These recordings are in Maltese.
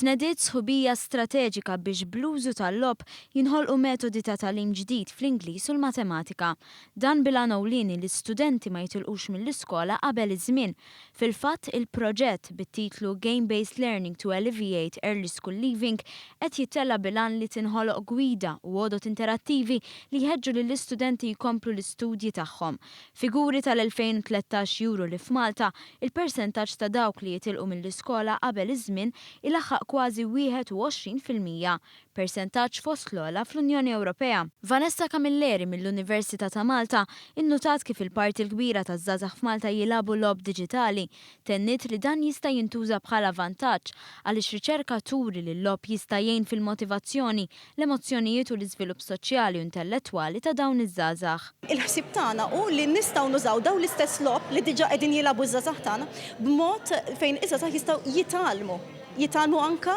Tnediet sħubija strateġika biex bl-użu tal-logħob jinħolqu metodi ta' tagħlim ġdid fl-Ingliż u l-Matematika. Dan bil-għan ewlieni li l-istudenti ma jitilqux mill-iskola qabel iż-żmien. Fil-fatt il-proġett bit-titlu Game-Based Learning to Alleviate Early School Leaving qed jittella bil-għan li tinħoloq gwida u għodot interattivi li jħeġġu lill-istudenti jkomplu l-istudji tagħhom. Figuri tal-2013 juru li f'Malta il-persentaġġ ta' dawk li jitilqu mill-iskola qabel iż-żmien ilaħħaq kważi 21%, persentaġġ fost l-ogħla fl-Unjoni Ewropea. Vanessa Camilleri mill-Università ta' Malta innutat kif il-parti l-kbira taż-żgħażagħ f'Malta jilagħbu logħob diġitali, tenniet li dan jista' jintuża bħala vantaġġ għaliex riċerka turi li l-logħob jista' jgħin fil-motivazzjoni, l-emozzjonijiet u l-iżvilupp soċjali u intellettwali ta' dawn iż-żgħażagħ. Il-ħsieb tagħna hu li nistgħu nużaw dawn l-istess logħob li diġà qegħdin jilagħbu ż-żgħażagħ tagħna b'mod fejn iż-żgħażagħ jistgħu jitalmu anke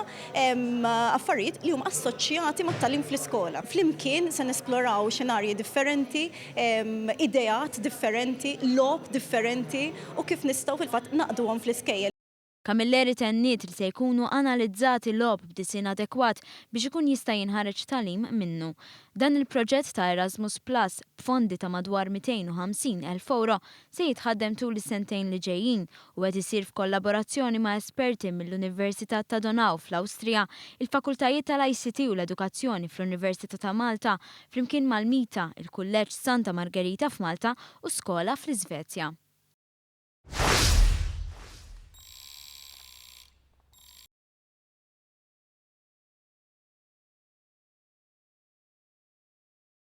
affarijiet li huma assoċjati mat-tagħlim fl-iskola. Flimkien se nesploraw xenarji differenti, ideat differenti, logħob differenti u kif nistgħu fil-fatt naqduhom fl-iskejjel. Camilleri tenniet li se jkunu analizzati logħob b'disin adekwat biex ikun jista' jinħareġ tagħlim minnu. Dan il-proġett ta' Erasmus Plus b'fondi ta' madwar 250,000 euro se jitħaddem tul is-sentejn li ġejjin u qed isir f'kollaborazzjoni ma' esperti mill-Università ta' Donau fl-Awstrija, il-Fakultajiet tal-ICT u l-Edukazzjoni fl-Università ta' Malta, flimkien mal-Mita, il-Kulleġġ Santa Margherita f'Malta u skola fl-Iżvezja.